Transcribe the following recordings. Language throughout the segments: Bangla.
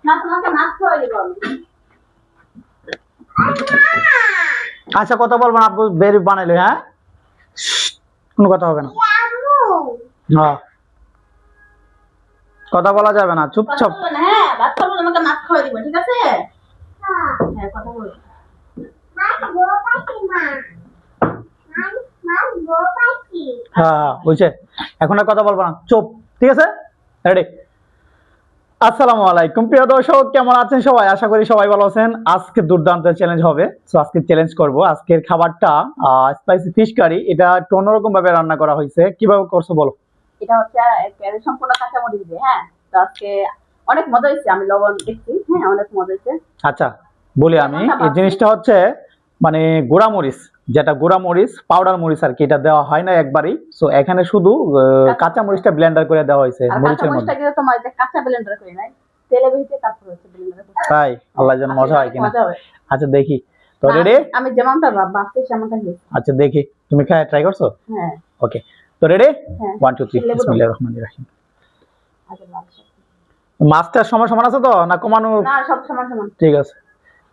না তোমাকে মাছ খাওয়াই দিব আমি। আচ্ছা কথা বলবো না, আপু বের বানাইলো। হ্যাঁ কোনো কথা হবে না। হ্যাঁ কথা বলা যাবে না, চুপচাপ। হ্যাঁ ভাত খাবো, তোমাকে মাছ খাওয়াই দিব, ঠিক আছে? হ্যাঁ কথা বলো। হ্যাঁ বুঝছে, এখন আর কথা বলবো না, চুপ। ঠিক আছে, রেডি। আসসালামু আলাইকুম প্রিয় দর্শক, কেমন আছেন সবাই? আশা করি সবাই ভালো আছেন। আজকে দুর্দান্ত চ্যালেঞ্জ হবে। সো আজকে চ্যালেঞ্জ করব। আজকের খাবারটা স্পাইসি ফিশ কারি। এটা একটু অন্যরকম ভাবে রান্না করা হয়েছে। কিভাবে করছো বলো? এটা হচ্ছে সম্পূর্ণ কাঁচা মরিচ দিয়ে। হ্যাঁ তো আজকে অনেক মজা হয়েছে, আমি লবণ দেখছি। হ্যাঁ অনেক মজা হয়েছে। আচ্ছা বলি আমি, এই জিনিসটা হচ্ছে মানে গুঁড়া মরিচ, যেটা গুঁড়া মরিচ পাউডার মরিচ আর কি, এটা দেওয়া হয় না একবারই। সো এখানে শুধু কাঁচা মরিচটা ব্লেন্ডার করে দেওয়া হয়েছে মরিচের মধ্যে। মরিচটা কিন্তু তোমার যে কাঁচা ব্লেন্ডার করে নাই, তেলে ভেজে তারপর হচ্ছে ব্লেন্ডার করে। তাই আল্লাহ যেন মজা হয় কিনা। আচ্ছা দেখি তো, রেডি? আমি যেমনটা ভাবছি সেমনটা হয়েছে। আচ্ছা দেখি, তুমি খায় ট্রাই করছো? হ্যাঁ ওকে তো রেডি, হ্যাঁ 1 2 3 বিসমিল্লাহির রহমানির রহিম। আগে লাস্ট মাছটা সমান সমান আছে তো না কমানো? না সব সমান সমান। ঠিক আছে,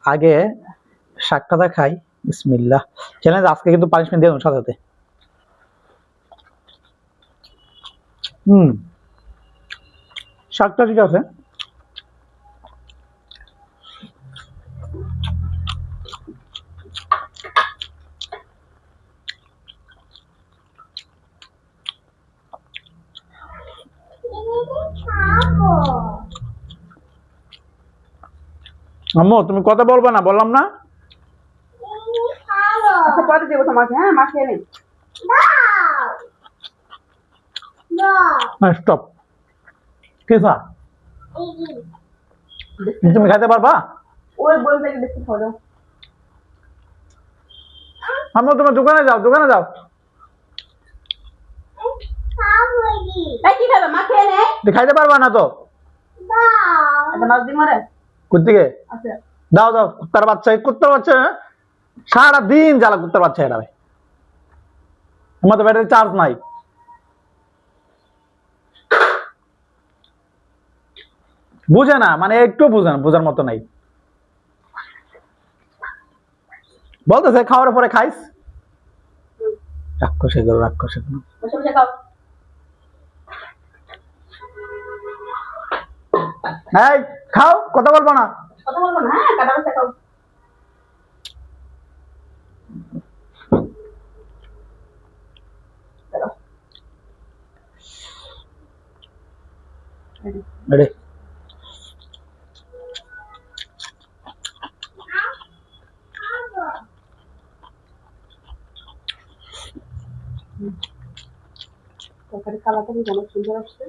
আগে শাকটা খাই। বিসমিল্লাহ। চ্যালেঞ্জ আজকে কিন্তু পানিশমেন্ট দিয়ে দেব সাথে সাথে। শাকটা ঠিক আছে। আম্মু তুমি কথা বলবা না, বললাম না? আচ্ছা পরে দেবো তোমাকে। হ্যাঁ মা খেয়ে নেই। স্টপ। কেসা তুমি খাইতে পারবা? ওই বলবে কি বেশি খাওয়া দাও। আম্মু তুমি দোকানে যাও, দোকানে যাও। তাই কি খাবে? মা খেয়ে নেই। খাইতে পারবা না তো? আচ্ছা মাছ দিই মারে। কোথেকে? আচ্ছা দাও দাও, কুত্তার বাচ্চা, এই কুত্তার বাচ্চা সারা দিন জ্বালা, কুত্তার বাচ্চা এটা। আমার তো ব্যাটারি চার্জ নাই। বুঝে না, মানে একটু বুঝে না, বোঝার মতো নাই। বলতেছে খাওয়ার পরে খাইস। রাক্ষসে গেল, রাক্ষসে গেল। বসে বসে খাও। এই খাও, কথা বলবো না। কথা বলবো না। হ্যাঁ কাটা বসে খাও। রেডি? তরকারি কালারটা কি অনেক সুন্দর আসছে।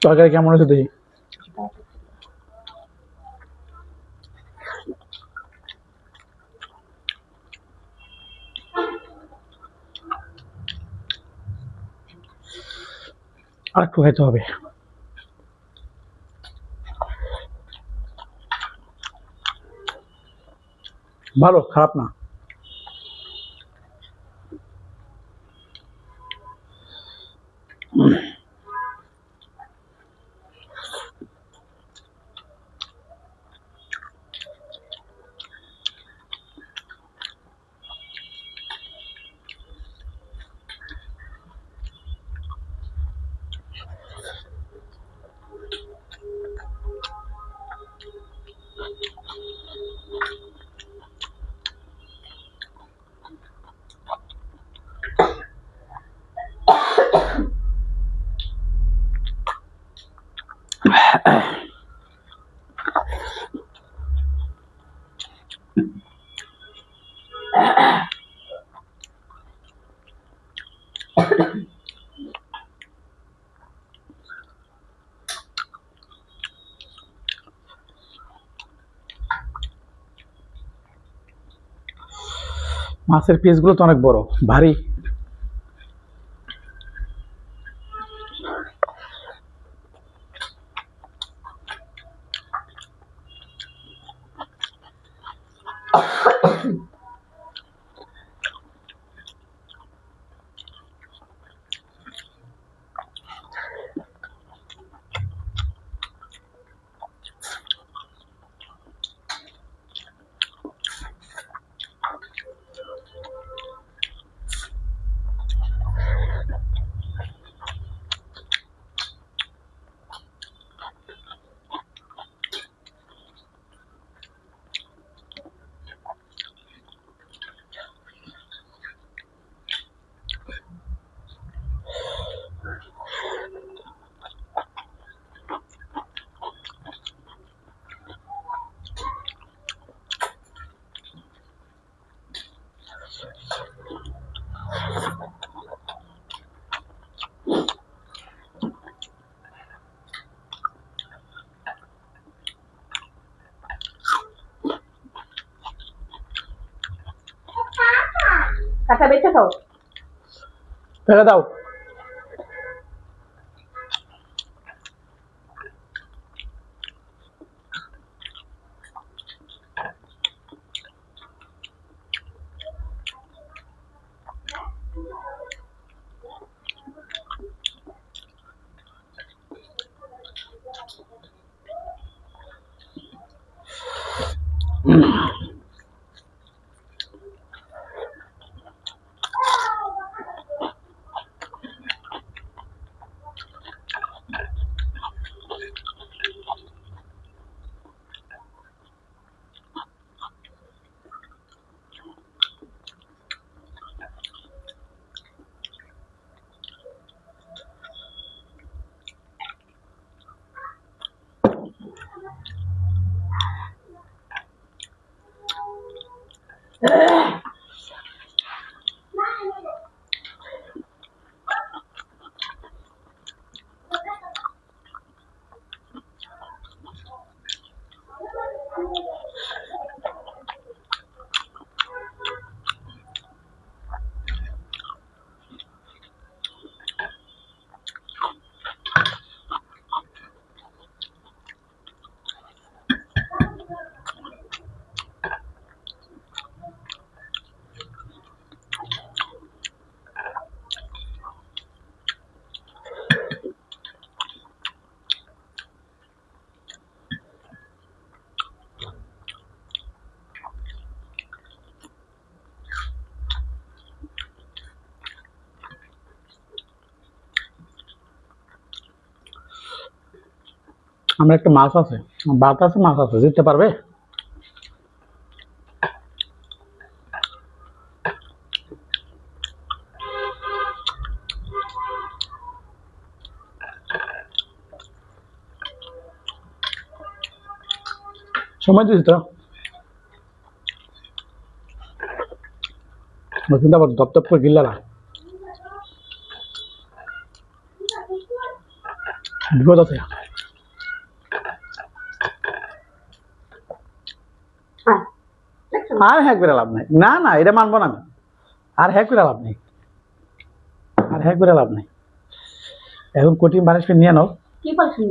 তরকারি কেমন হয়েছে দেখি। আর একটু খাইতে হবে। ভালো, খারাপ না। মাছের পিসগুলো তো অনেক বড়, ভারী। টাকা বেঁচে খাও। ফেলে দাও। আমরা একটা মাছ আছে, ভাত আছে, মাছ আছে, দিতে পারবে? সময় দিস তো কিন্তু আবার দপ করে গিল্লারা বিপদ আছে। আর হ্যাঁ করে লাভ নাই, না না এটা মানবো না আমি। আর হ্যাঁ করে লাভ নেই, আর হ্যাঁ করে লাভ নেই। এখন কঠিন পানিশমেন্ট নিয়ে নাও। কি বলছেন?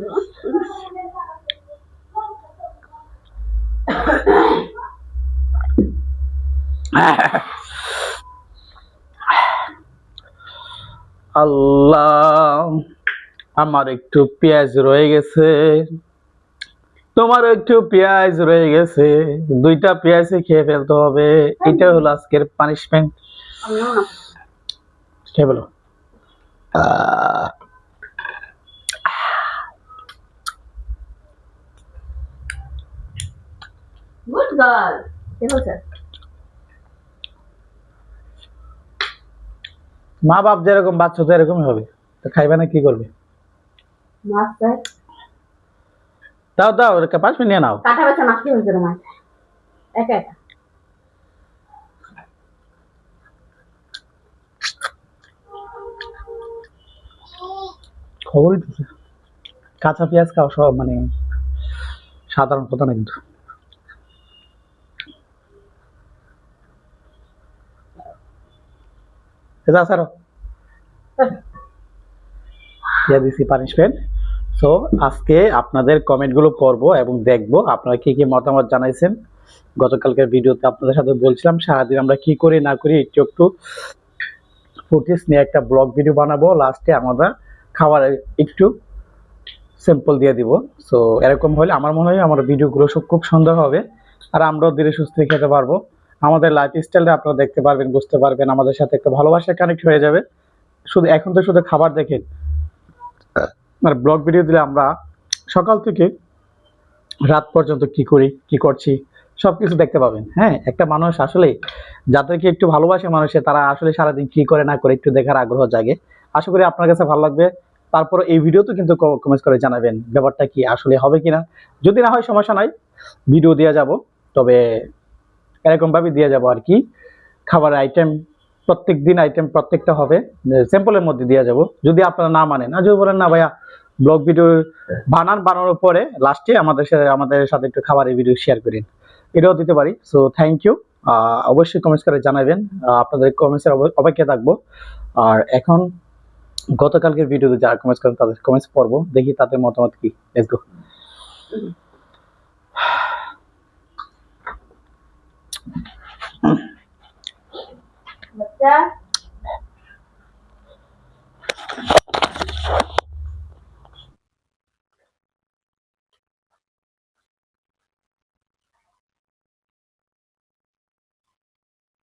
আল্লাহ, আমার একটু পেঁয়াজ রয়ে গেছে, তোমার একটু পেঁয়াজ রয়ে গেছে, দুইটা পেঁয়াজই খেয়ে ফেলতে হবে। এটা হলো আজকের পানিশমেন্ট। খেয়ে ফেলো। Good girl. কি হচ্ছে? মা বাপ যেরকম বাচ্চা তো এরকমই হবে, তো খাইবে না কি করবে? মাছ চাই। দাও দাও, পানিশমেন্ট নিয়ে নাও। কাটা বেচা মাছ কি হয়েছে তোমার? একা একা খবরই তো কাঁচা পেঁয়াজ খাওয়া সব মানে সাধারণ কথা না কিন্তু। দিছি পানিশমেন্ট। সো আজকে আপনাদের কমেন্টগুলো পড়বো এবং দেখবো আপনারা কি কি মতামত জানাইছেন। গতকালকের ভিডিওতে আপনাদের সাথে বলছিলাম সারাদিন আমরা কি করি না করি একটু একটু ফুটেজ নিয়ে একটা ব্লগ ভিডিও বানাবো, লাস্টে আমরা খাবার একটু স্যাম্পল দিয়ে দিব। সো এরকম হলে আমার মনে হয় আমার ভিডিওগুলো সব খুব সুন্দর হবে, আর আমরাও ধীরে সুস্থে খেতে পারবো। আমাদের লাইফ স্টাইলটা আপনারা দেখতে পারবেন, বুঝতে পারবেন, আমাদের সাথে একটা ভালোবাসা কানেক্ট হয়ে যাবে। শুধু এখন তো শুধু খাবার দেখেন, মানে ব্লগ ভিডিও দিলে আমরা সকাল থেকে রাত পর্যন্ত কি করি কি করছি সবকিছু দেখতে পাবেন। হ্যাঁ, একটা মানুষ আসলে যাদেরকে একটু ভালোবাসে মানুষে, তারা আসলে সারাদিন কি করে না করে একটু দেখার আগ্রহ জাগে। আশা করি আপনার কাছে ভালো লাগবে। তারপর এই ভিডিও তো কিন্তু কমেন্ট করে জানাবেন ব্যাপারটা কি আসলে হবে কিনা। যদি না হয় সমস্যা নাই, ভিডিও দিয়ে যাব, তবে এরকম ভাবে দিয়ে যাব আর কি। খাবার আইটেম প্রত্যেক দিন আইটেম প্রত্যেকটা হবে স্যাম্পলের মধ্যে দিয়ে যাব। যদি আপনারা না মানেন, যদি বলেন না ভাইয়া ব্লগ ভিডিও বানানোর পরে লাস্টে আমাদের সাথে একটু খাবারের ভিডিও শেয়ার করেন, এটাও দিতে পারি। So thank you. অবশ্যই কমেন্টস করে জানাবেন। আপনাদের কমেন্টসের অপেক্ষায় থাকবো। আর এখন গতকালকের ভিডিওতে যারা কমেন্টস করেন তাদের কমেন্টস পড়বো, দেখি তাদের মতামত কি। Let's go. বাচ্চা